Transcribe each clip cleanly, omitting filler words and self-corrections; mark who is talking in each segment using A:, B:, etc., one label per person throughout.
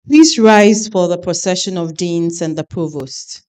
A: Please rise for the procession of deans and the provost.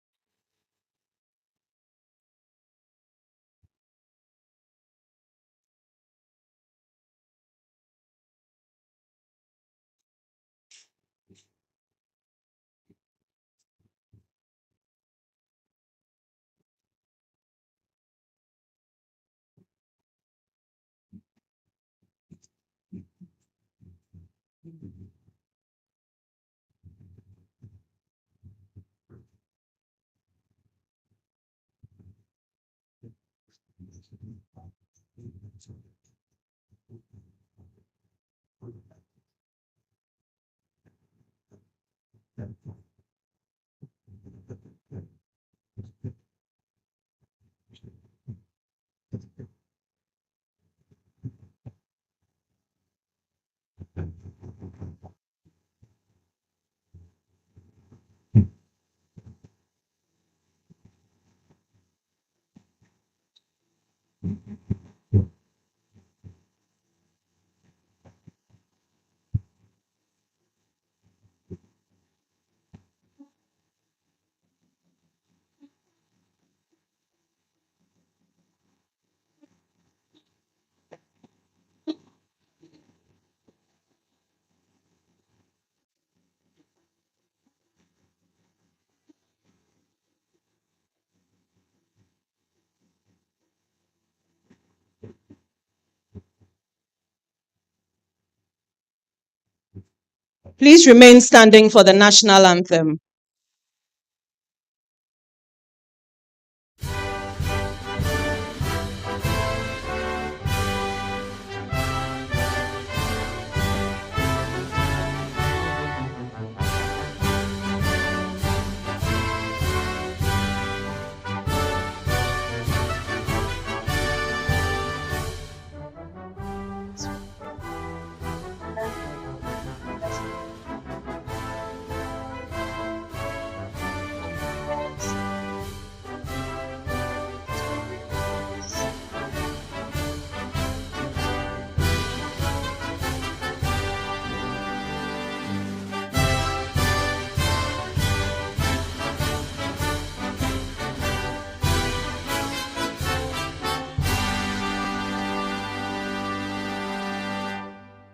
A: Please remain standing for the national anthem.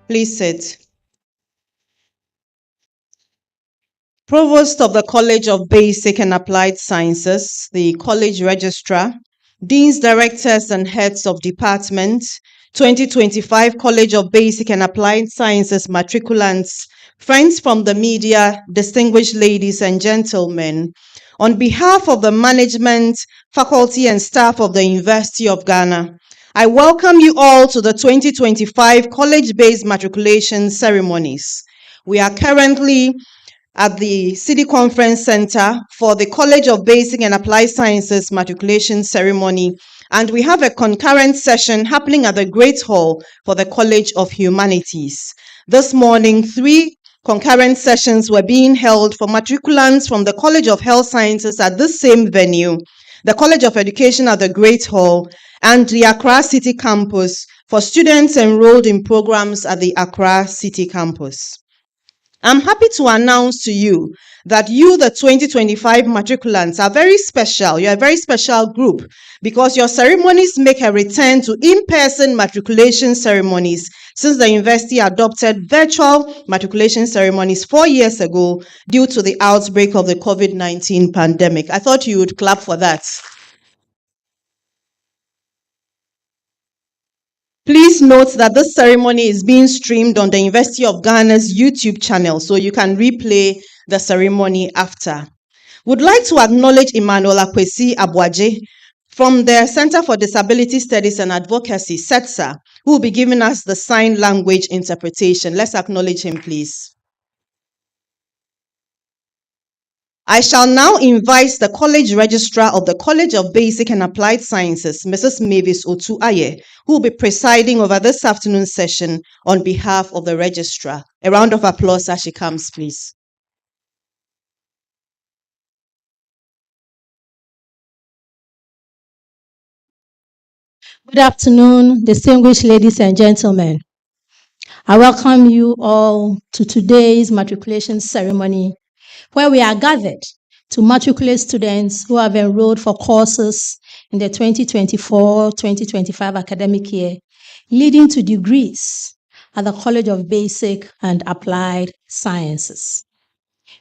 A: Please sit. Provost of the College of Basic and Applied Sciences, the College Registrar, Deans, Directors, and Heads of Departments, 2025 College of Basic and Applied Sciences matriculants, friends from the media, distinguished ladies and gentlemen, on behalf of the management, faculty, and staff of the University of Ghana, I welcome you all to the 2025 College-Based Matriculation Ceremonies. We are currently at the Cedi Conference Center for the College of Basic and Applied Sciences Matriculation Ceremony, and we have a concurrent session happening at the Great Hall for the College of Humanities. This morning, 3 concurrent sessions were being held for matriculants from the College of Health Sciences at this same venue. the College of Education at the Great Hall, and the Accra City Campus for students enrolled in programs at the Accra City Campus. I'm happy to announce to you that you, the 2025 matriculants, are very special. You're a very special group because your ceremonies make a return to in-person matriculation ceremonies since the university adopted virtual matriculation ceremonies 4 years ago due to the outbreak of the COVID-19 pandemic. I thought you would clap for that. Please note that this ceremony is being streamed on the University of Ghana's YouTube channel, so you can replay the ceremony after. Would like to acknowledge Emmanuel Akwesi Abuaje from the Center for Disability Studies and Advocacy, CETSA, who will be giving us the sign language interpretation. Let's acknowledge him, please. I shall now invite the College Registrar of the College of Basic and Applied Sciences, Mrs. Mavis Otu-Aye, who will be presiding over this afternoon's session on behalf of the Registrar. A round of applause as she comes, please.
B: Good afternoon, distinguished ladies and gentlemen. I welcome you all to today's matriculation ceremony, where we are gathered to matriculate students who have enrolled for courses in the 2024-2025 academic year, leading to degrees at the College of Basic and Applied Sciences.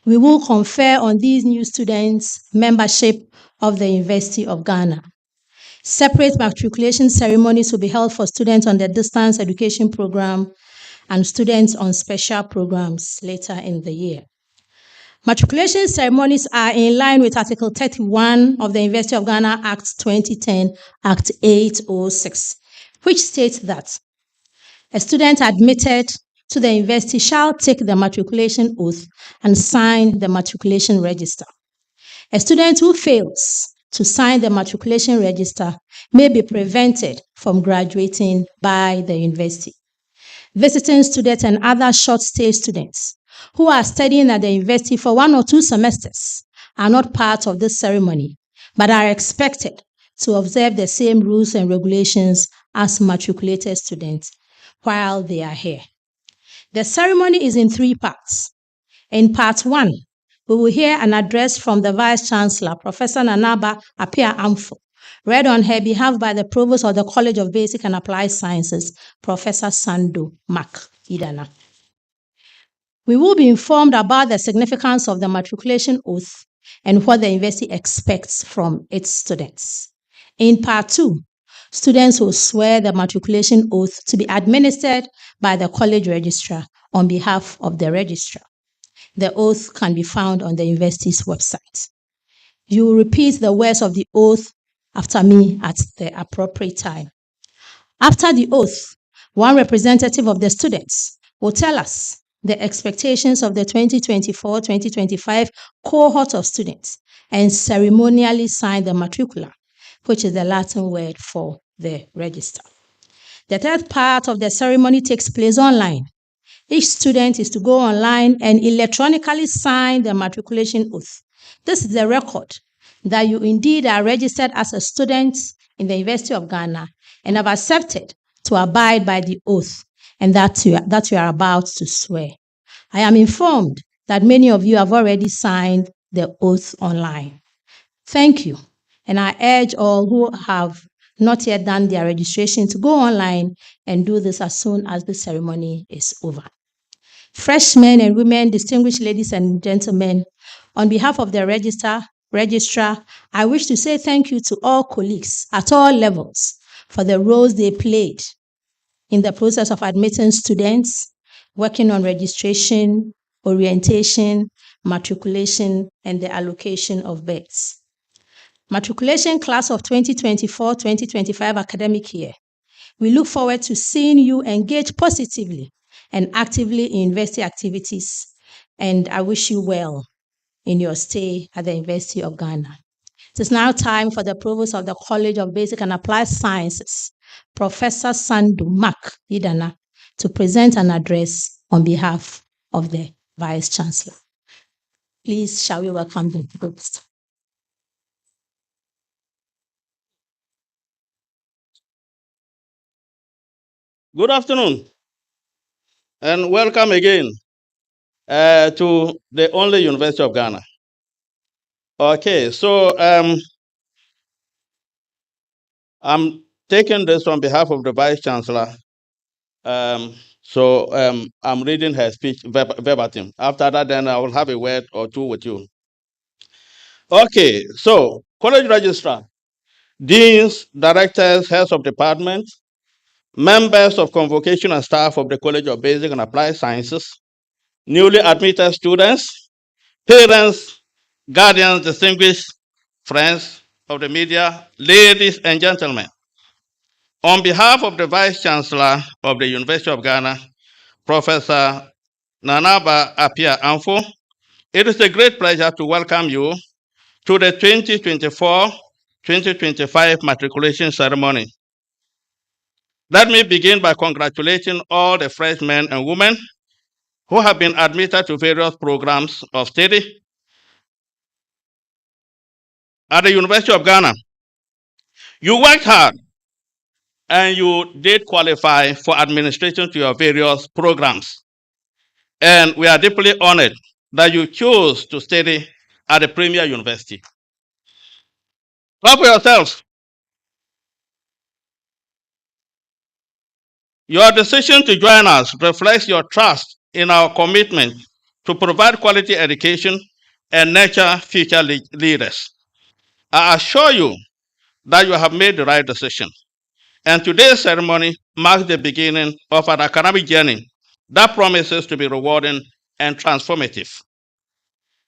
B: We will confer on these new students membership of the University of Ghana. Separate matriculation ceremonies will be held for students on the distance education program and students on special programs later in the year. Matriculation ceremonies are in line with Article 31 of the University of Ghana Act 2010, Act 806, which states that a student admitted to the university shall take the matriculation oath and sign the matriculation register. A student who fails to sign the matriculation register may be prevented from graduating by the university. Visiting students and other short-stay students who are studying at the university for 1 or 2 semesters are not part of this ceremony, but are expected to observe the same rules and regulations as matriculated students while they are here. The ceremony is in 3 parts. In part 1, we will hear an address from the Vice-Chancellor, Professor Nanaba Appiah-Amfo, read on her behalf by the Provost of the College of Basic and Applied Sciences, Professor Sando Mac Idana. We will be informed about the significance of the matriculation oath and what the university expects from its students. In part 2, students will swear the matriculation oath to be administered by the college registrar on behalf of the registrar. The oath can be found on the university's website. You will repeat the words of the oath after me at the appropriate time. After the oath, one representative of the students will tell us the expectations of the 2024-2025 cohort of students and ceremonially sign the matricula, which is the Latin word for the register. The third part of the ceremony takes place online. Each student is to go online and electronically sign the matriculation oath. This is the record that you indeed are registered as a student in the University of Ghana and have accepted to abide by the oath and that you are about to swear. I am informed that many of you have already signed the oath online. Thank you, and I urge all who have not yet done their registration to go online and do this as soon as the ceremony is over. Freshmen and women, distinguished ladies and gentlemen, on behalf of the registrar, I wish to say thank you to all colleagues at all levels for the roles they played in the process of admitting students, working on registration, orientation, matriculation, and the allocation of beds. Matriculation class of 2024-2025 academic year. We look forward to seeing you engage positively and actively in university activities, and I wish you well in your stay at the University of Ghana. It is now time for the Provost of the College of Basic and Applied Sciences, Professor Sandu Mac Idana, to present an address on behalf of the Vice-Chancellor. Please, shall we welcome the Provost?
C: Good afternoon, and welcome again to the only University of Ghana. Okay, so I'm taking this on behalf of the Vice Chancellor. I'm reading her speech verbatim. After that, then I will have a word or two with you. Okay, so college registrar, deans, directors, heads of departments, members of convocation and staff of the College of Basic and Applied Sciences, newly admitted students, parents, guardians, distinguished friends of the media, ladies and gentlemen. On behalf of the Vice Chancellor of the University of Ghana, Professor Nanaba Apia Amfo, it is a great pleasure to welcome you to the 2024-2025 Matriculation Ceremony. Let me begin by congratulating all the freshmen and women who have been admitted to various programs of study at the University of Ghana. You worked hard and you did qualify for administration to your various programs. And we are deeply honored that you chose to study at the premier university. Clap for yourselves. Your decision to join us reflects your trust in our commitment to provide quality education and nurture future leaders. I assure you that you have made the right decision. And today's ceremony marks the beginning of an academic journey that promises to be rewarding and transformative.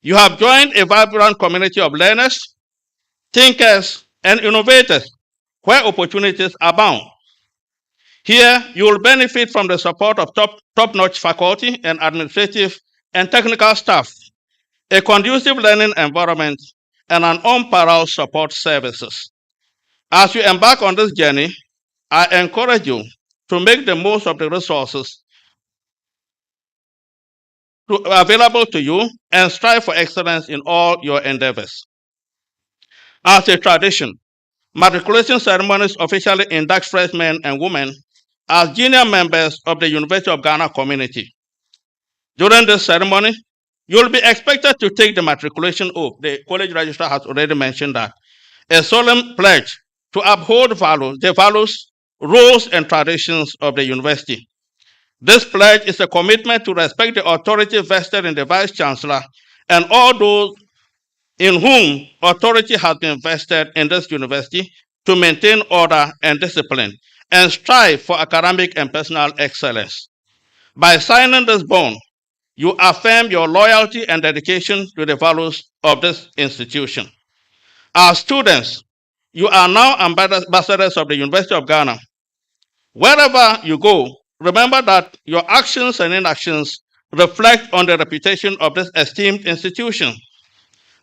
C: You have joined a vibrant community of learners, thinkers, and innovators where opportunities abound. Here, you will benefit from the support of top-notch faculty and administrative and technical staff, a conducive learning environment, and an unparalleled support services. As you embark on this journey, I encourage you to make the most of the resources available to you and strive for excellence in all your endeavors. As a tradition, matriculation ceremonies officially induct freshmen and women as junior members of the University of Ghana community. During this ceremony, you will be expected to take the matriculation oath. The college registrar has already mentioned that. A solemn pledge to uphold the values, rules, and traditions of the university. This pledge is a commitment to respect the authority vested in the Vice Chancellor and all those in whom authority has been vested in this university to maintain order and discipline and strive for academic and personal excellence. By signing this bond, you affirm your loyalty and dedication to the values of this institution. As students, you are now ambassadors of the University of Ghana. Wherever you go, remember that your actions and inactions reflect on the reputation of this esteemed institution.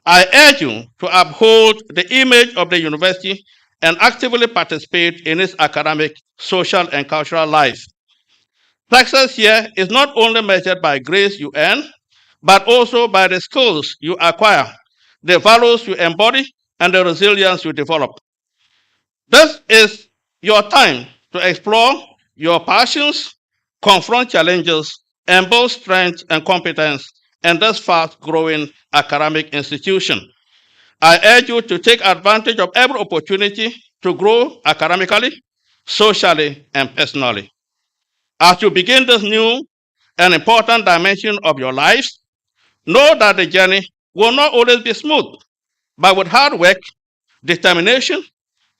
C: I urge you to uphold the image of the university and actively participate in its academic, social, and cultural life. Success here is not only measured by grades you earn, but also by the skills you acquire, the values you embody, and the resilience you develop. This is your time to explore your passions, confront challenges, and build strength and competence in this fast-growing academic institution. I urge you to take advantage of every opportunity to grow academically, socially, and personally. As you begin this new and important dimension of your lives, know that the journey will not always be smooth, but with hard work, determination,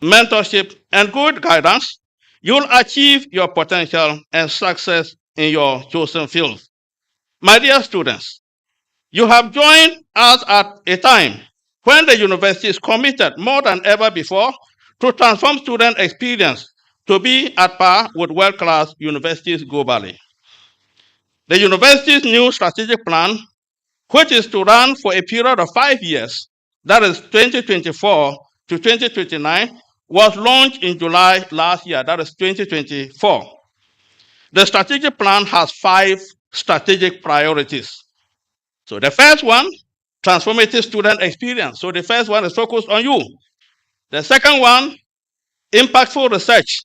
C: mentorship, and good guidance, you'll achieve your potential and success in your chosen field. My dear students, you have joined us at a time when the university is committed more than ever before to transform student experience to be at par with world-class universities globally. The university's new strategic plan, which is to run for a period of 5 years, that is 2024 to 2029, was launched in July last year, that is 2024. The strategic plan has 5 strategic priorities. So the first one, transformative student experience. So the first one is focused on you. The second one, impactful research.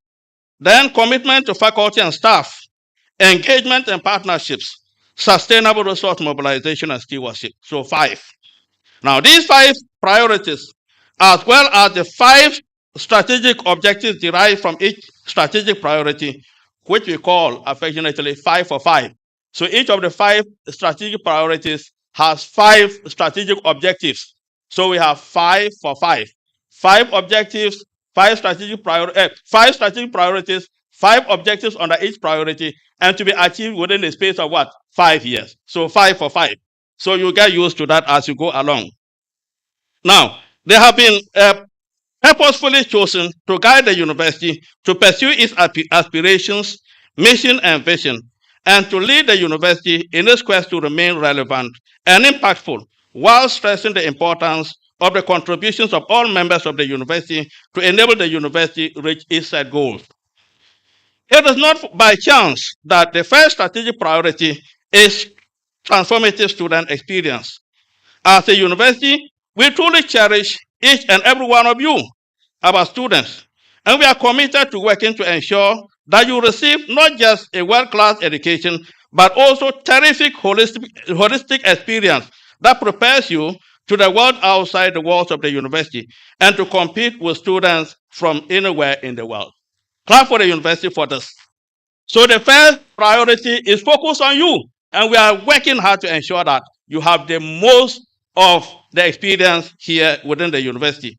C: Then commitment to faculty and staff, engagement and partnerships, sustainable resource mobilization and stewardship. So 5. Now, these 5 priorities, as well as the 5 strategic objectives derived from each strategic priority, which we call affectionately 5 for 5. So each of the 5 strategic priorities has 5 strategic objectives. So we have 5 for 5. 5 objectives, 5 strategic priorities, 5 objectives under each priority, and to be achieved within the space of what? 5 years. So 5 for 5. So you get used to that as you go along. Now, they have been purposefully chosen to guide the university to pursue its aspirations, mission, and vision, and to lead the university in its quest to remain relevant and impactful, while stressing the importance of the contributions of all members of the university to enable the university reach its set goals. It is not by chance that the first strategic priority is transformative student experience. As a university, we truly cherish each and every one of you, our students, and we are committed to working to ensure that you receive not just a world-class education, but also terrific holistic experience that prepares you to the world outside the walls of the university and to compete with students from anywhere in the world. Clap for the university for this. So the first priority is focused on you, and we are working hard to ensure that you have the most of the experience here within the university.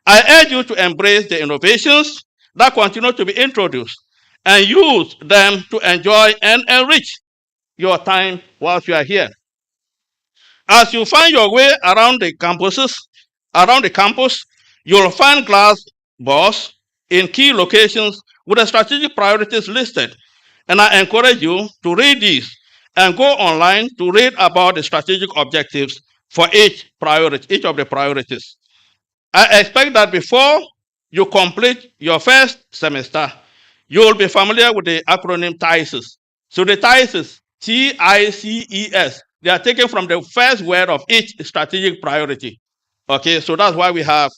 C: I urge you to embrace the innovations that continue to be introduced and use them to enjoy and enrich your time whilst you are here. As you find your way around the campus, you'll find glass boards in key locations with the strategic priorities listed. And I encourage you to read these and go online to read about the strategic objectives for each of the priorities. I expect that before you complete your first semester, you will be familiar with the acronym TICES. So the TICES, TICES, they are taken from the first word of each strategic priority. Okay, so that's why we have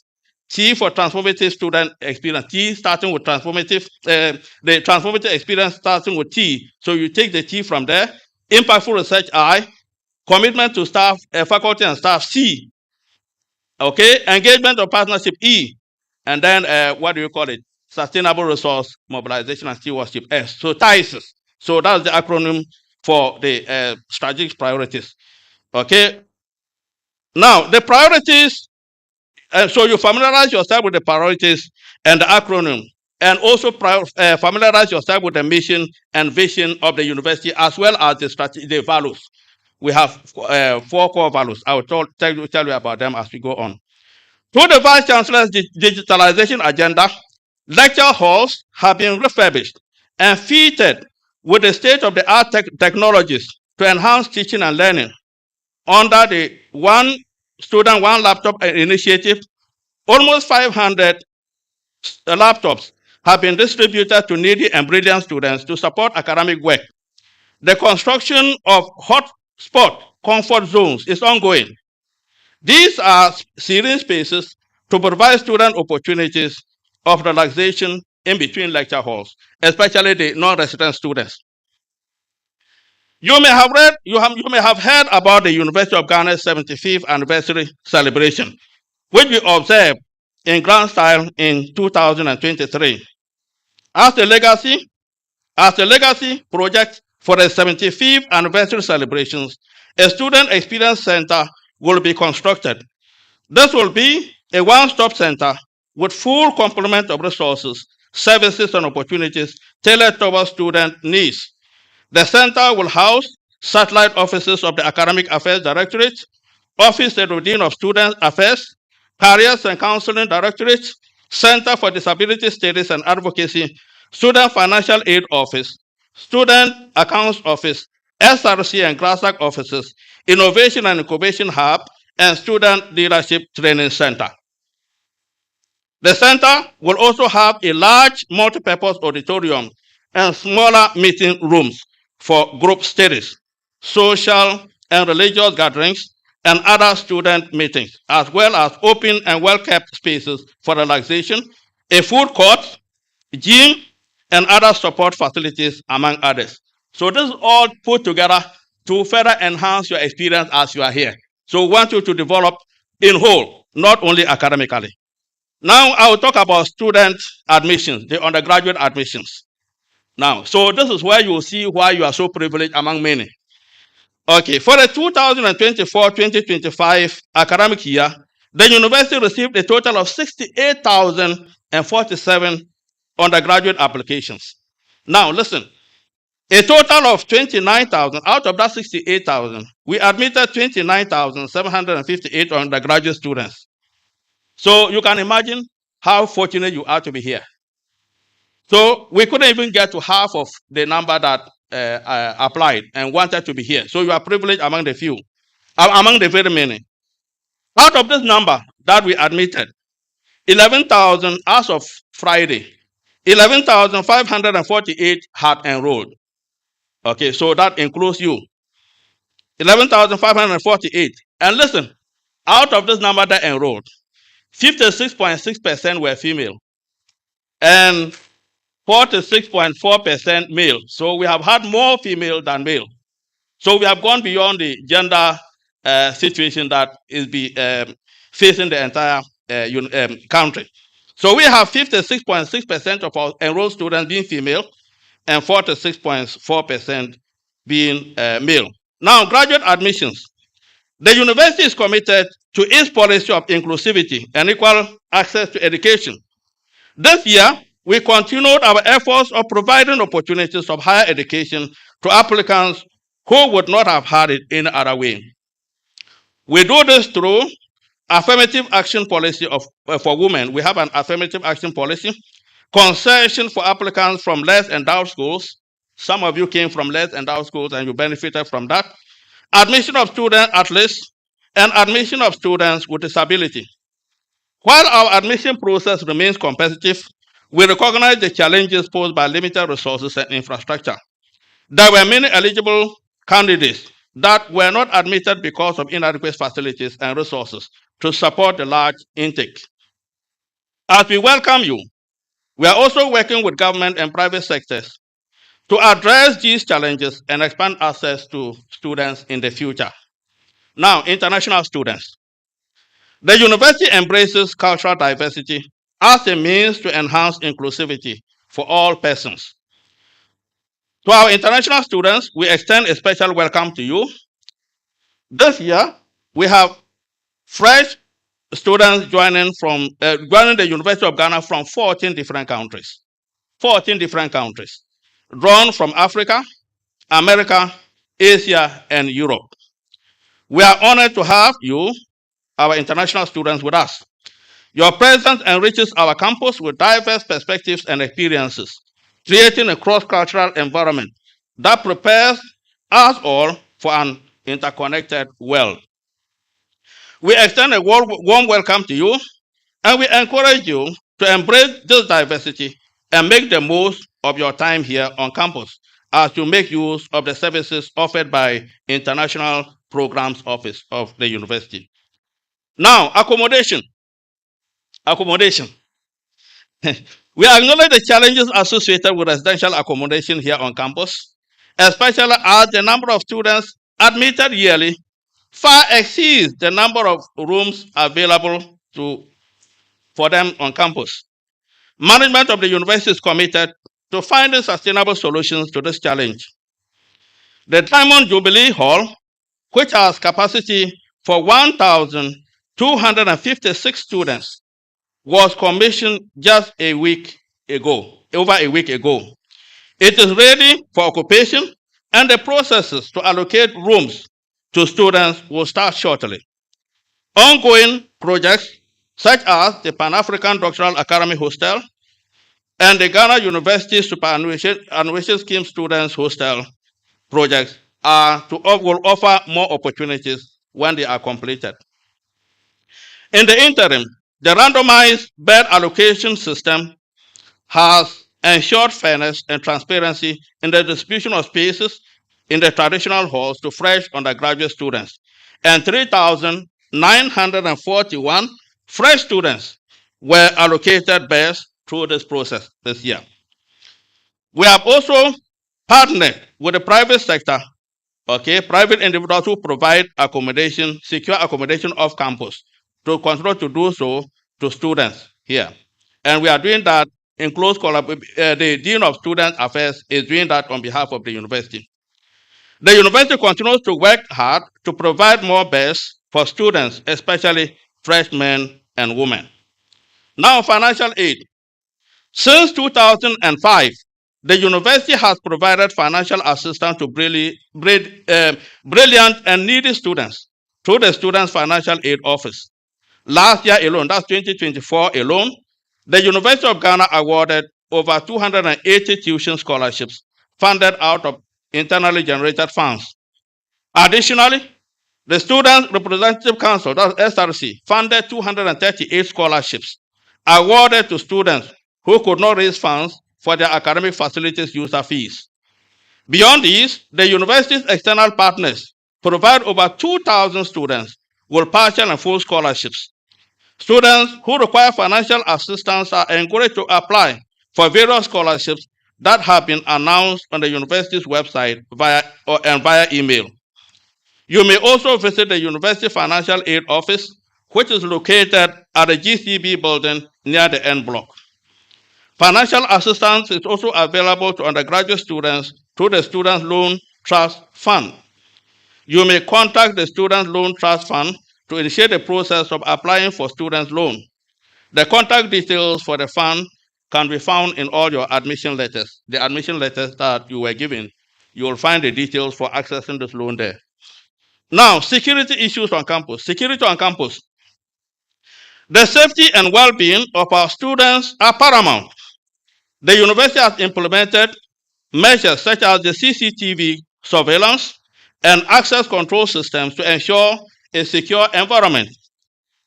C: T for transformative student experience. T starting with transformative, the transformative experience starting with T. So you take the T from there. Impactful research I, commitment to staff, faculty and staff C. Okay, engagement or partnership E, and then what do you call it? Sustainable resource mobilization and stewardship S. So TICES. So that's the acronym for the strategic priorities. Okay. Now the priorities. So you familiarize yourself with the priorities and the acronym, and also familiarize yourself with the mission and vision of the university, as well as the values. We have 4 core values. I will tell you about them as we go on. Through the Vice Chancellor's digitalization agenda, lecture halls have been refurbished and fitted with the state-of-the-art technologies to enhance teaching and learning. Under the One Student, One Laptop initiative, almost 500 laptops have been distributed to needy and brilliant students to support academic work. The construction of hotspot comfort zones is ongoing. These are serene spaces to provide student opportunities of relaxation in between lecture halls, especially the non-resident students. You may have heard about the University of Ghana's 75th anniversary celebration, which we observed in grand style in 2023. As a legacy project for the 75th anniversary celebrations, a student experience center will be constructed. This will be a one-stop center with full complement of resources, services, and opportunities tailored towards student needs. The center will house satellite offices of the Academic Affairs Directorate, Office of the Dean of Student Affairs, Careers and Counseling Directorate, Center for Disability Studies and Advocacy, Student Financial Aid Office, Student Accounts Office, SRC and GRASAC offices, Innovation and Incubation Hub, and Student Leadership Training Center. The center will also have a large multi-purpose auditorium and smaller meeting rooms for group studies, social and religious gatherings, and other student meetings, as well as open and well-kept spaces for relaxation, a food court, gym, and other support facilities, among others. So this is all put together to further enhance your experience as you are here. So we want you to develop in whole, not only academically. Now I will talk about student admissions, the undergraduate admissions. Now, so this is where you will see why you are so privileged among many. Okay, for the 2024-2025 academic year, the university received a total of 68,047 undergraduate applications. Now, listen, a total of 29,000, out of that 68,000, we admitted 29,758 undergraduate students. So you can imagine how fortunate you are to be here. So we couldn't even get to half of the number that applied and wanted to be here. So you are privileged among the few, among the very many. Out of this number that we admitted, 11,000 as of Friday, 11,548 had enrolled. Okay, so that includes you. 11,548. And listen, out of this number that enrolled, 56.6% were female and 46.4% male. So we have had more female than male. So we have gone beyond the gender situation that is facing the entire country. So we have 56.6% of our enrolled students being female and 46.4% being male. Now, graduate admissions. The university is committed to its policy of inclusivity and equal access to education. This year, we continued our efforts of providing opportunities of higher education to applicants who would not have had it in other way. We do this through affirmative action policy for women. We have an affirmative action policy, concession for applicants from less endowed schools. Some of you came from less endowed schools and you benefited from that. Admission of student athletes and admission of students with disability. While our admission process remains competitive, we recognize the challenges posed by limited resources and infrastructure. There were many eligible candidates that were not admitted because of inadequate facilities and resources to support the large intake. As we welcome you, we are also working with government and private sectors to address these challenges and expand access to students in the future. Now, international students. The university embraces cultural diversity as a means to enhance inclusivity for all persons. To our international students, we extend a special welcome to you. This year, we have fresh students joining the University of Ghana from 14 different countries. 14 different countries, drawn from Africa, America, Asia, and Europe. We are honored to have you, our international students, with us. Your presence enriches our campus with diverse perspectives and experiences, creating a cross-cultural environment that prepares us all for an interconnected world. We extend a warm welcome to you, and we encourage you to embrace this diversity and make the most of your time here on campus as you make use of the services offered by International Programs Office of the university. Now, accommodation. Accommodation. We acknowledge the challenges associated with residential accommodation here on campus, especially as the number of students admitted yearly far exceeds the number of rooms available for them on campus. Management of the university is committed to finding sustainable solutions to this challenge. The Diamond Jubilee Hall, which has capacity for 1,256 students, was commissioned just over a week ago. It is ready for occupation, and the processes to allocate rooms to students will start shortly. Ongoing projects such as the Pan-African Doctoral Academy Hostel and the Ghana University Superannuation Scheme Students Hostel projects will offer more opportunities when they are completed. In the interim, the randomized bed allocation system has ensured fairness and transparency in the distribution of spaces in the traditional halls to fresh undergraduate students, and 3,941 fresh students were allocated beds through this process this year. We have also partnered with the private sector, private individuals who provide accommodation, secure accommodation off campus, to continue to do so to students here. And we are doing that in close collaboration. The Dean of Student Affairs is doing that on behalf of the university. The university continues to work hard to provide more beds for students, especially freshmen and women. Now, financial aid. Since 2005, the university has provided financial assistance to brilliant and needy students through the Students' Financial Aid Office. Last year alone, that's 2024 alone, the University of Ghana awarded over 280 tuition scholarships funded out of internally generated funds. Additionally, the Student Representative Council, that's SRC, funded 238 scholarships awarded to students who could not raise funds for their academic facilities user fees. Beyond these, the university's external partners provide over 2,000 students with partial and full scholarships. Students who require financial assistance are encouraged to apply for various scholarships that have been announced on the university's website via email. You may also visit the University Financial Aid Office, which is located at the GCB building near the N block. Financial assistance is also available to undergraduate students through the Student Loan Trust Fund. You may contact the Student Loan Trust Fund to initiate the process of applying for student loan. The contact details for the fund can be found in all your admission letters. The admission letters that you were given, you will find the details for accessing this loan there. Now, security issues on campus. Security on campus. The safety and well-being of our students are paramount. The university has implemented measures such as the CCTV surveillance and access control systems to ensure a secure environment.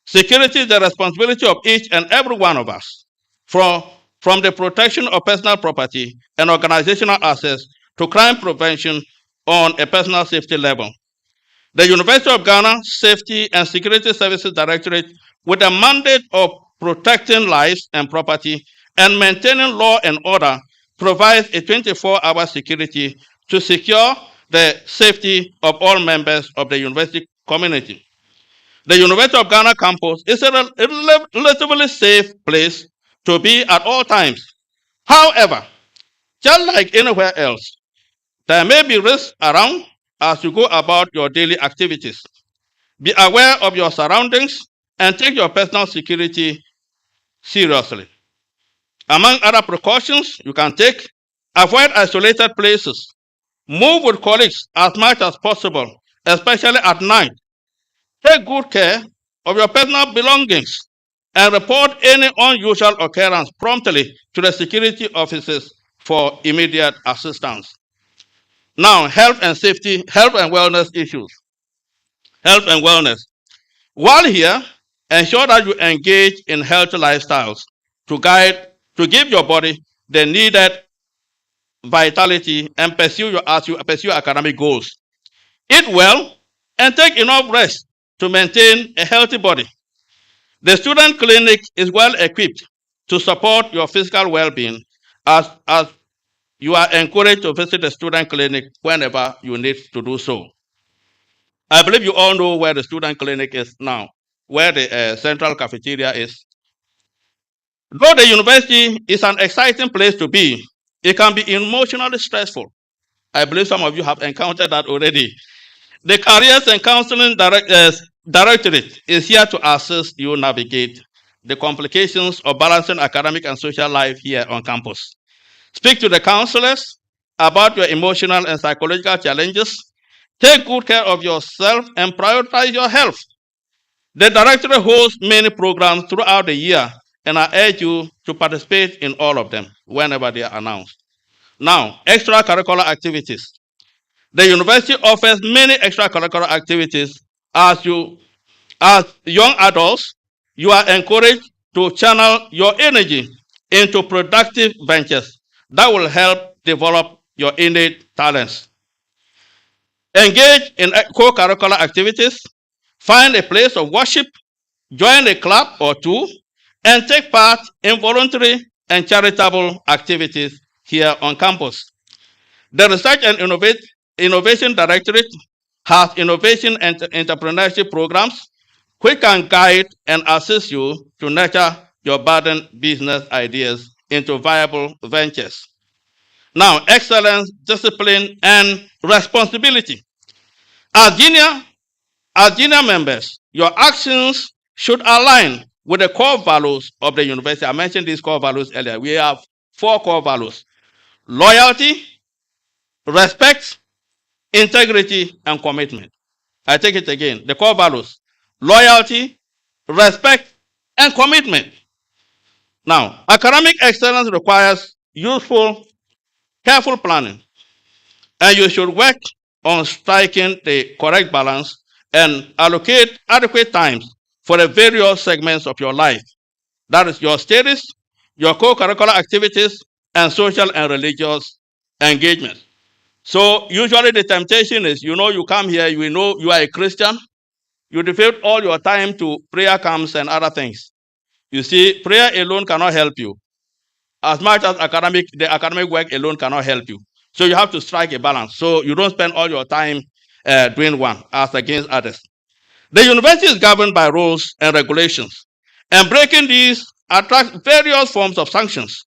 C: Security is the responsibility of each and every one of us, from the protection of personal property and organizational assets to crime prevention on a personal safety level. The University of Ghana Safety and Security Services Directorate, with a mandate of protecting lives and property and maintaining law and order, provides a 24-hour security to secure the safety of all members of the university community. The University of Ghana campus is a relatively safe place to be at all times. However, just like anywhere else, there may be risks around as you go about your daily activities. Be aware of your surroundings and take your personal security seriously. Among other precautions you can take, avoid isolated places. Move with colleagues as much as possible, especially at night. Take good care of your personal belongings and report any unusual occurrence promptly to the security officers for immediate assistance. Now, health and wellness issues. Health and wellness. While here, ensure that you engage in healthy lifestyles to give your body the needed vitality and as you pursue academic goals. Eat well and take enough rest to maintain a healthy body. The student clinic is well equipped to support your physical well-being as you are encouraged to visit the student clinic whenever you need to do so. I believe you all know where the student clinic is now, where the central cafeteria is. Though the university is an exciting place to be, it can be emotionally stressful. I believe some of you have encountered that already. The Careers and Counseling Directorate is here to assist you navigate the complications of balancing academic and social life here on campus. Speak to the counselors about your emotional and psychological challenges. Take good care of yourself and prioritize your health. The directorate hosts many programs throughout the year, and I urge you to participate in all of them whenever they are announced. Now, extracurricular activities. The university offers many extracurricular activities. As young adults, you are encouraged to channel your energy into productive ventures that will help develop your innate talents. Engage in co-curricular activities, find a place of worship, join a club or two, and take part in voluntary and charitable activities here on campus. The Research and Innovation Directorate has innovation and entrepreneurship programs which can guide and assist you to nurture your budding business ideas into viable ventures. Now, excellence, discipline, and responsibility. As junior members, your actions should align with the core values of the university. I mentioned these core values earlier. We have 4 core values: loyalty, respect, integrity, and commitment. I take it again. The core values: loyalty, respect, and commitment. Now, academic excellence requires useful, careful planning, and you should work on striking the correct balance and allocate adequate times for the various segments of your life. That is your studies, your co-curricular activities, and social and religious engagements. So usually the temptation is, you come here, you know you are a Christian, you devote all your time to prayer camps and other things. You see, prayer alone cannot help you. As much as the academic work alone cannot help you. So you have to strike a balance. So you don't spend all your time doing one as against others. The university is governed by rules and regulations, and breaking these attracts various forms of sanctions.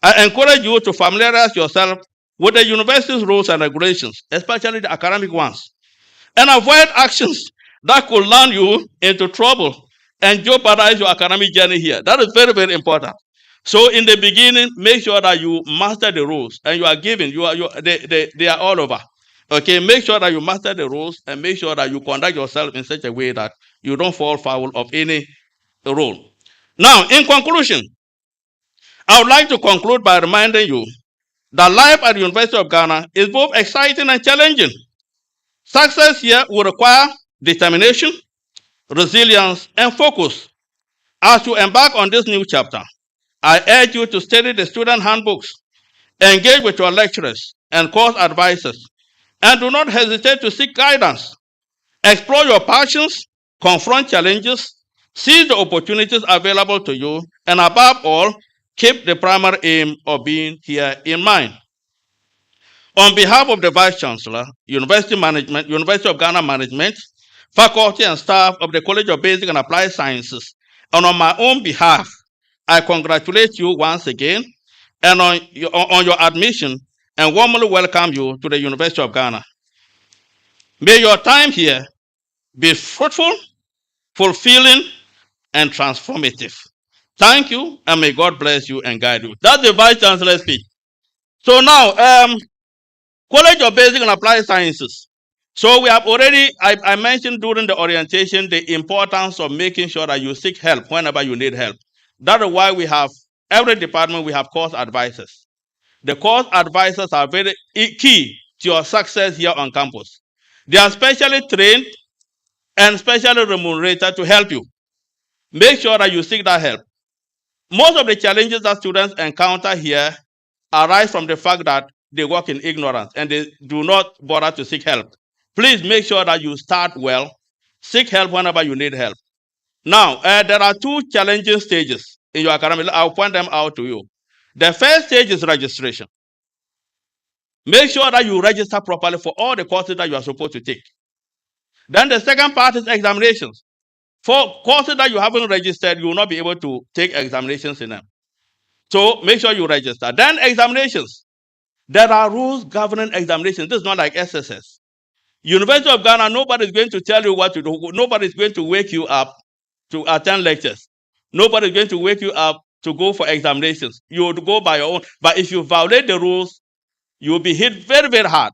C: I encourage you to familiarize yourself with the university's rules and regulations, especially the academic ones, and avoid actions that could land you into trouble and jeopardize your academic journey here. That is very, very important. So in the beginning, make sure that you master the rules, and you are given, they are all over. Okay, make sure that you master the rules and make sure that you conduct yourself in such a way that you don't fall foul of any rule. Now, in conclusion, I would like to conclude by reminding you that life at the University of Ghana is both exciting and challenging. Success here will require determination, resilience, and focus. As you embark on this new chapter, I urge you to study the student handbooks, engage with your lecturers and course advisors, and do not hesitate to seek guidance. Explore your passions, confront challenges, seize the opportunities available to you, and above all, keep the primary aim of being here in mind. On behalf of the Vice Chancellor, University of Ghana Management, faculty and staff of the College of Basic and Applied Sciences, and on my own behalf, I congratulate you once again and on your admission and warmly welcome you to the University of Ghana. May your time here be fruitful, fulfilling, and transformative. Thank you, and may God bless you and guide you. That's the Vice Chancellor's speech. So now, College of Basic and Applied Sciences. So we have already, I mentioned during the orientation the importance of making sure that you seek help whenever you need help. That is why we have, every department, we have course advisors. The course advisors are very key to your success here on campus. They are specially trained and specially remunerated to help you. Make sure that you seek that help. Most of the challenges that students encounter here arise from the fact that they work in ignorance and they do not bother to seek help. Please make sure that you start well. Seek help whenever you need help. Now, there are 2 challenging stages in your academic. I'll point them out to you. The first stage is registration. Make sure that you register properly for all the courses that you are supposed to take. Then the second part is examinations. For courses that you haven't registered, you will not be able to take examinations in them. So make sure you register. Then examinations. There are rules governing examinations. This is not like SSS. University of Ghana, nobody is going to tell you what to do. Nobody is going to wake you up to attend lectures. Nobody is going to wake you up to go for examinations. You would go by your own. But if you violate the rules, you will be hit very, very hard.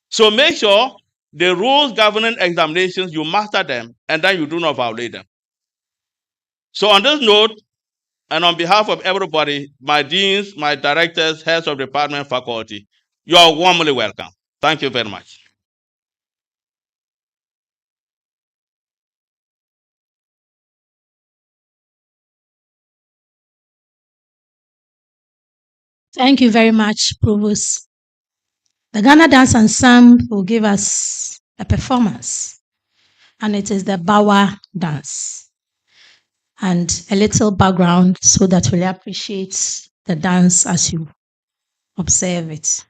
C: So make sure the rules governing examinations, you master them, and then you do not violate them. So on this note, and on behalf of everybody, my deans, my directors, heads of department, faculty, you are warmly welcome. Thank you very much.
B: Thank you very much, Provost. The Ghana Dance Ensemble will give us a performance, and it is the Bawa dance. And a little background so that we'll appreciate the dance as you observe it.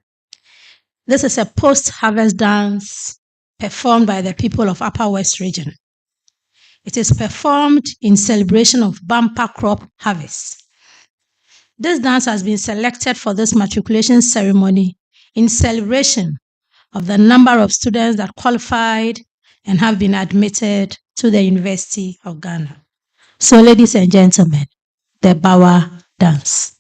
B: This is a post-harvest dance performed by the people of Upper West Region. It is performed in celebration of bumper crop harvest. This dance has been selected for this matriculation ceremony in celebration of the number of students that qualified and have been admitted to the University of Ghana. So, ladies and gentlemen, the Bawa dance.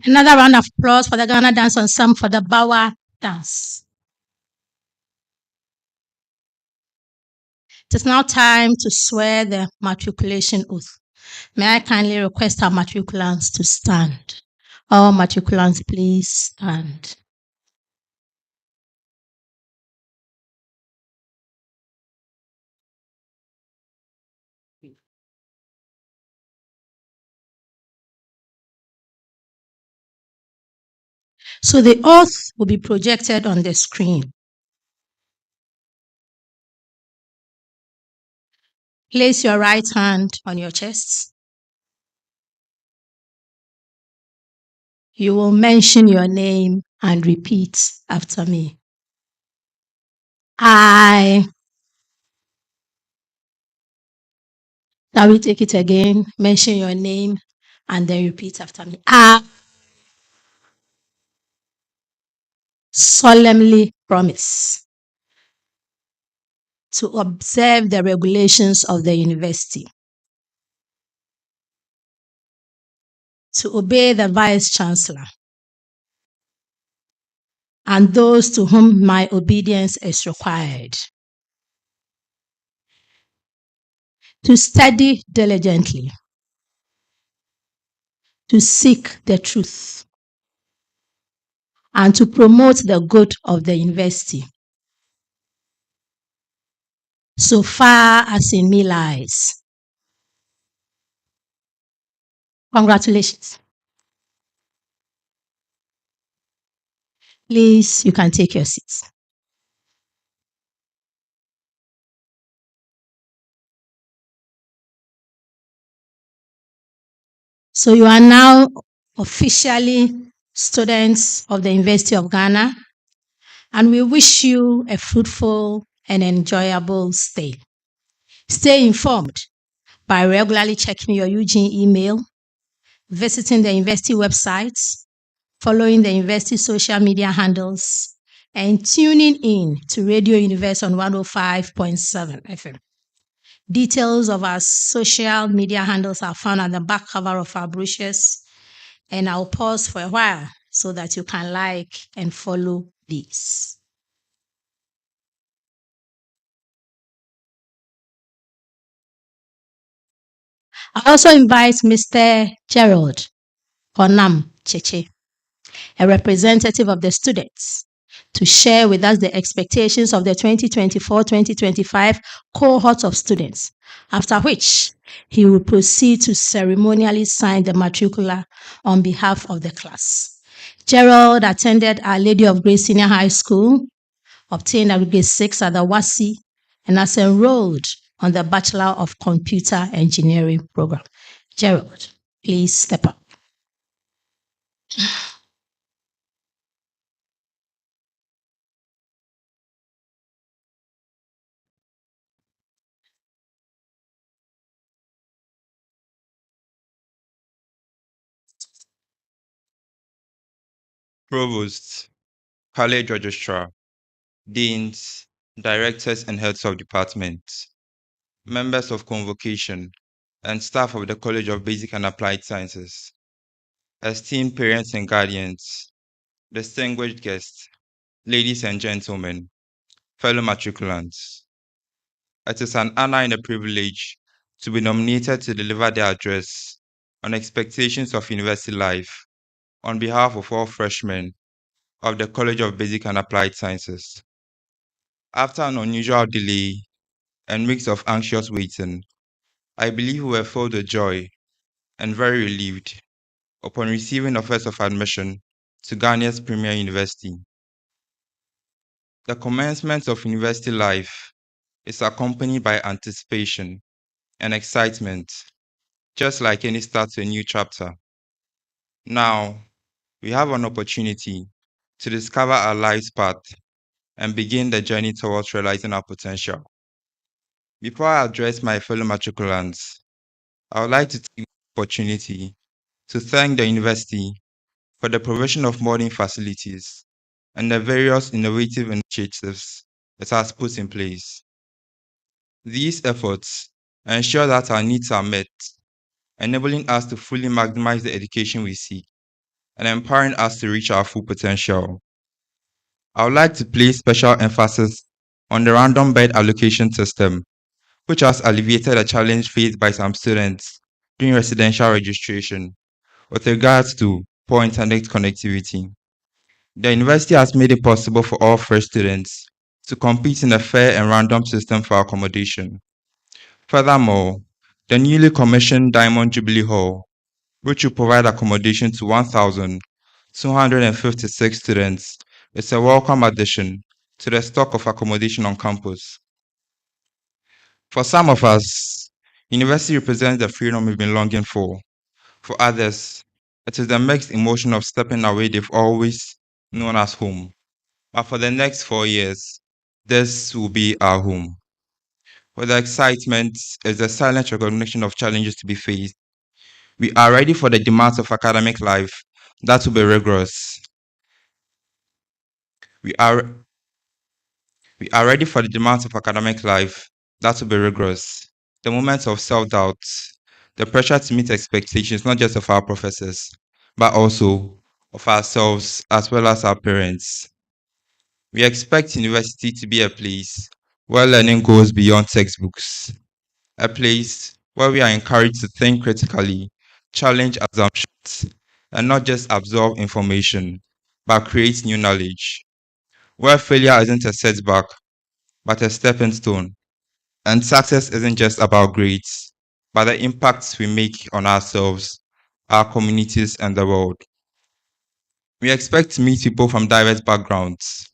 B: Another round of applause for the Ghana Dance Ensemble for the Bawa dance. It is now time to swear the matriculation oath. May I kindly request our matriculants to stand? All matriculants, please stand. So the oath will be projected on the screen. Place your right hand on your chest. You will mention your name and repeat after me. I. Now we take it again. Mention your name and then repeat after me. I solemnly promise to observe the regulations of the university, to obey the Vice Chancellor and those to whom my obedience is required, to study diligently, to seek the truth, and to promote the good of the university, so far as in me lies. Congratulations. Please, you can take your seats. So you are now officially students of the University of Ghana, and we wish you a fruitful and enjoyable stay. Stay informed by regularly checking your UG email, visiting the university websites, following the university social media handles, and tuning in to Radio Universe on 105.7 FM. Details of our social media handles are found on the back cover of our brochures, and I'll pause for a while so that you can like and follow these. I also invite Mr. Gerald Konam Cheche, a representative of the students, to share with us the expectations of the 2024-2025 cohort of students, after which he will proceed to ceremonially sign the matricula on behalf of the class. Gerald attended Our Lady of Grace Senior High School, obtained a grade 6 at the WASI, and has enrolled on the Bachelor of Computer Engineering program. Gerald, please step up.
D: Provosts, college registrar, deans, directors and heads of departments, members of convocation, and staff of the College of Basic and Applied Sciences, esteemed parents and guardians, distinguished guests, ladies and gentlemen, fellow matriculants. It is an honor and a privilege to be nominated to deliver the address on expectations of university life on behalf of all freshmen of the College of Basic and Applied Sciences. After an unusual delay and weeks of anxious waiting, I believe we were filled with joy and very relieved upon receiving offers of admission to Ghana's premier university. The commencement of university life is accompanied by anticipation and excitement, just like any start to a new chapter. Now, we have an opportunity to discover our life's path and begin the journey towards realizing our potential. Before I address my fellow matriculants, I would like to take the opportunity to thank the university for the provision of modern facilities and the various innovative initiatives it has put in place. These efforts ensure that our needs are met, enabling us to fully maximize the education we seek and empowering us to reach our full potential. I would like to place special emphasis on the random bed allocation system, which has alleviated a challenge faced by some students during residential registration with regards to poor internet connectivity. The university has made it possible for all fresh students to compete in a fair and random system for accommodation. Furthermore, the newly commissioned Diamond Jubilee Hall, which will provide accommodation to 1,256 students, is a welcome addition to the stock of accommodation on campus. For some of us, university represents the freedom we've been longing for. For others, it is the mixed emotion of stepping away they've always known as home. But for the next 4 years, This will be our home. For the excitement is the silent recognition of challenges to be faced. We are ready for the demands of academic life that will be rigorous. We are ready for the demands of academic life that will be rigorous. The moments of self-doubt, the pressure to meet expectations not just of our professors, but also of ourselves as well as our parents. We expect university to be a place where learning goes beyond textbooks, a place where we are encouraged to think critically, challenge assumptions, and not just absorb information, but create new knowledge, where failure isn't a setback, but a stepping stone, and success isn't just about grades, but the impacts we make on ourselves, our communities, and the world. We expect to meet people from diverse backgrounds,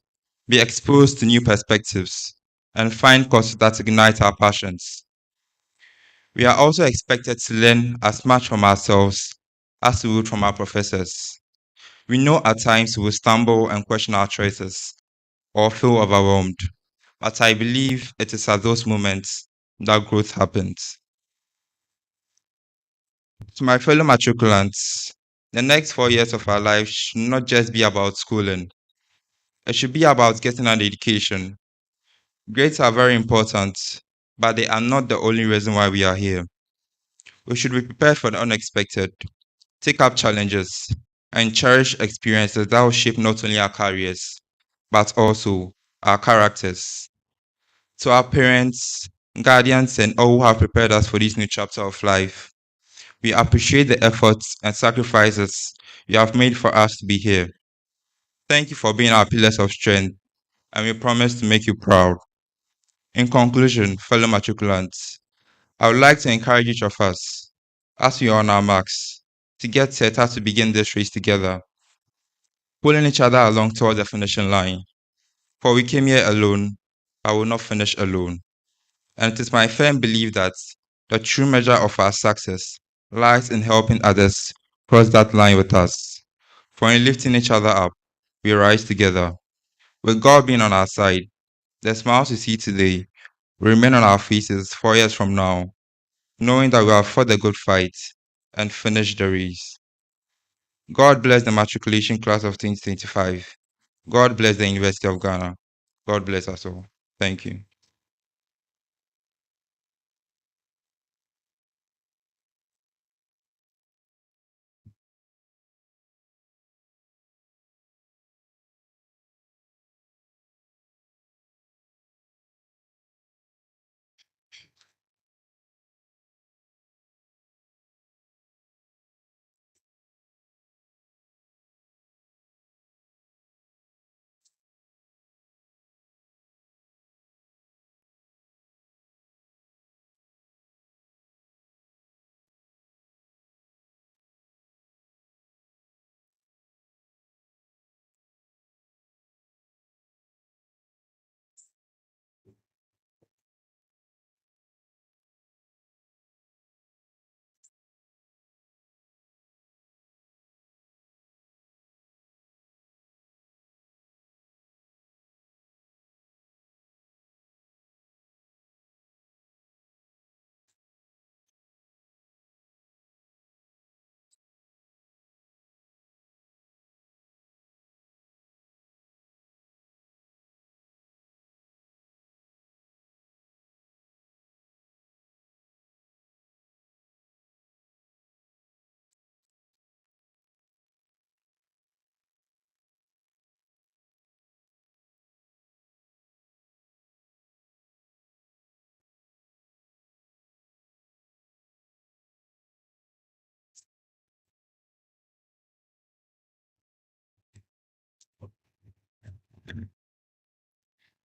D: be exposed to new perspectives, and find causes that ignite our passions. We are also expected to learn as much from ourselves as we would from our professors. We know at times we will stumble and question our choices or feel overwhelmed, but I believe it is at those moments that growth happens. To my fellow matriculants, the next 4 years of our lives should not just be about schooling. It should be about getting an education. Grades are very important, but they are not the only reason why we are here. We should be prepared for the unexpected, take up challenges, and cherish experiences that will shape not only our careers, but also our characters. To our parents, guardians, and all who have prepared us for this new chapter of life, we appreciate the efforts and sacrifices you have made for us to be here. Thank you for being our pillars of strength, and we promise to make you proud. In conclusion, fellow matriculants, I would like to encourage each of us, as we are on our marks, to get set out to begin this race together, pulling each other along towards the finishing line. For we came here alone, but will not finish alone. And it is my firm belief that the true measure of our success lies in helping others cross that line with us. For in lifting each other up, we rise together. With God being on our side, the smiles we see today will remain on our faces 4 years from now, knowing that we have fought the good fight and finished the race. God bless the matriculation class of 2025. God bless the University of Ghana. God bless us all. Thank you.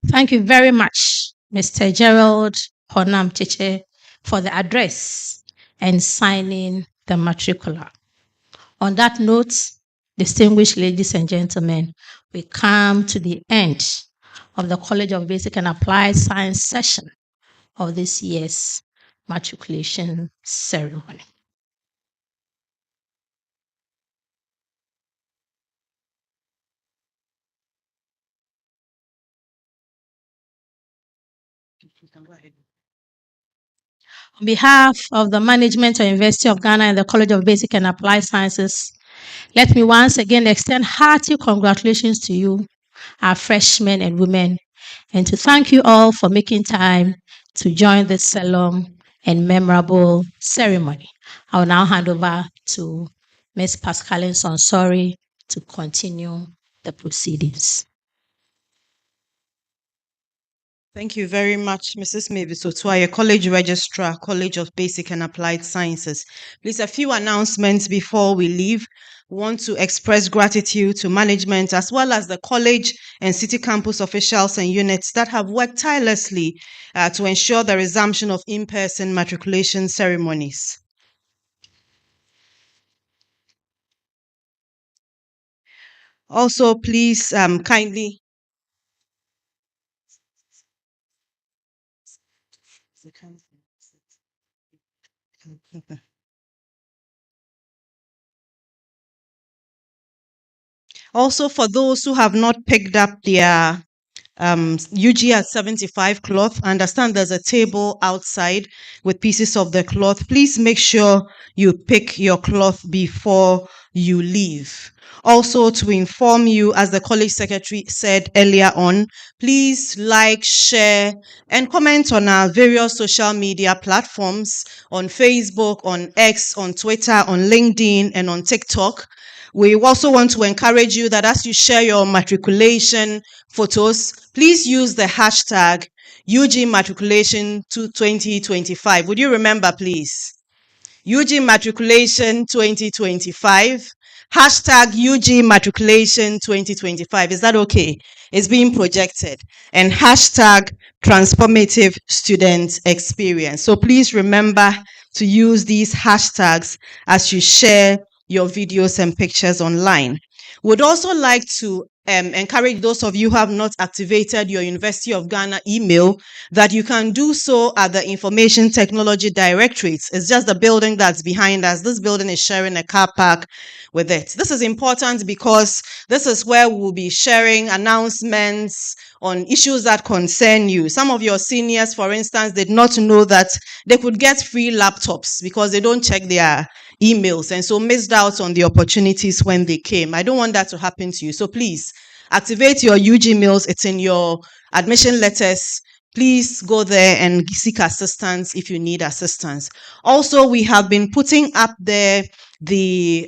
B: Thank you very much, Mr. Gerald Honam Cheche, for the address and signing the matricular. On that note, distinguished ladies and gentlemen, we come to the end of the College of Basic and Applied Science session of this year's matriculation ceremony. On behalf of the management of University of Ghana and the College of Basic and Applied Sciences, let me once again extend hearty congratulations to you, our freshmen and women, and to thank you all for making time to join this solemn and memorable ceremony. I will now hand over to Ms. Pascaline Sonsori to continue the proceedings.
A: Thank you very much, Mrs. Mavis Otuaye, College Registrar, College of Basic and Applied Sciences. Please, a few announcements before we leave. We want to express gratitude to management as well as the college and city campus officials and units that have worked tirelessly to ensure the resumption of in-person matriculation ceremonies. Also, please kindly also, for those who have not picked up their UGACC 75 cloth, I understand there's a table outside with pieces of the cloth. Please make sure you pick your cloth before you leave. Also, to inform you, as the college secretary said earlier on, please like, share, and comment on our various social media platforms on Facebook, on X, on Twitter, on LinkedIn, and on TikTok. We also want to encourage you that as you share your matriculation photos, please use the hashtag UG Matriculation 2025. Would you remember, please? UG Matriculation 2025. Hashtag UG Matriculation 2025. Is that okay? It's being projected. And hashtag Transformative Student Experience. So please remember to use these hashtags as you share your videos and pictures online. Would also like to encourage those of you who have not activated your University of Ghana email that you can do so at the Information Technology Directorate. It's just the building that's behind us. This building is sharing a car park with it. This is important because this is where we'll be sharing announcements on issues that concern you. Some of your seniors, for instance, did not know that they could get free laptops because they don't check their emails and so missed out on the opportunities when they came. I don't want that to happen to you. So please activate your UG mails. It's in your admission letters. Please go there and seek assistance if you need assistance. Also, we have been putting up there the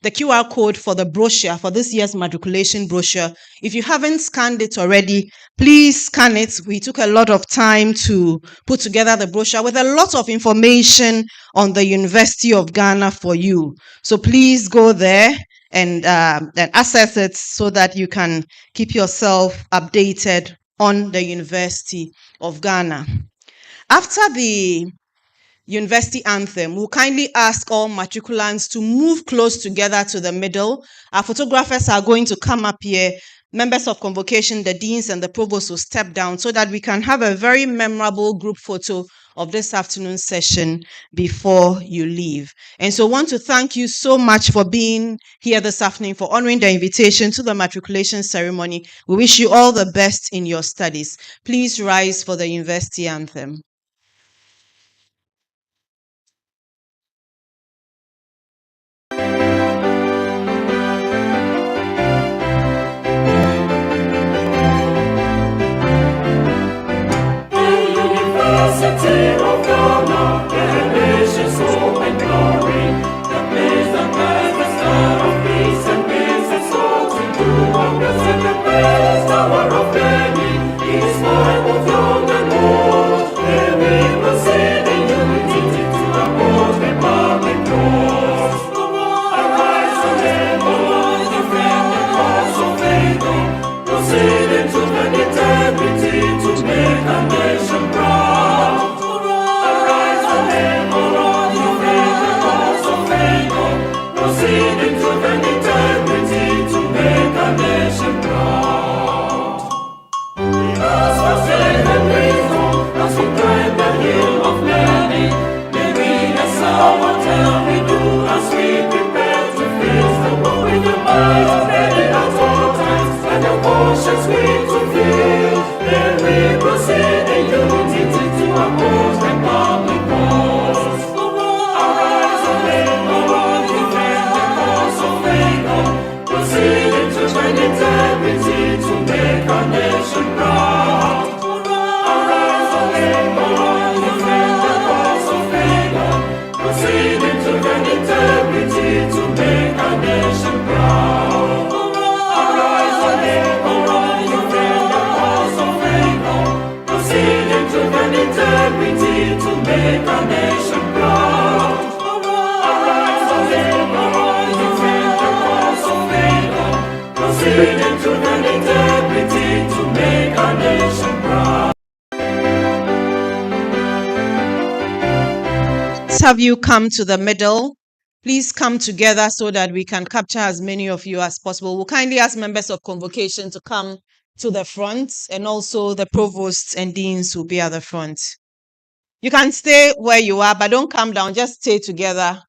A: QR code for the brochure, for this year's matriculation brochure. If you haven't scanned it already, please scan it. We took a lot of time to put together the brochure with a lot of information on the University of Ghana for you. So please go there and access it so that you can keep yourself updated on the University of Ghana. After the University anthem, we'll kindly ask all matriculants to move close together to the middle. Our photographers are going to come up here. Members of convocation, the deans and the provost will step down so that we can have a very memorable group photo of this afternoon's session before you leave. And so I want to thank you so much for being here this afternoon, for honoring the invitation to the matriculation ceremony. We wish you all the best in your studies. Please rise for the university anthem.
E: To make a nation proud. Arise, make our nation proud. Arise, O Labour, arise, defend the cause of freedom. Proceed in truth and integrity to make our nation proud.
A: Have you come to the middle? Please come together so that we can capture as many of you as possible. We'll kindly ask members of convocation to come to the front, and also the provosts and deans will be at the front. You can stay where you are, but don't come down, just stay together.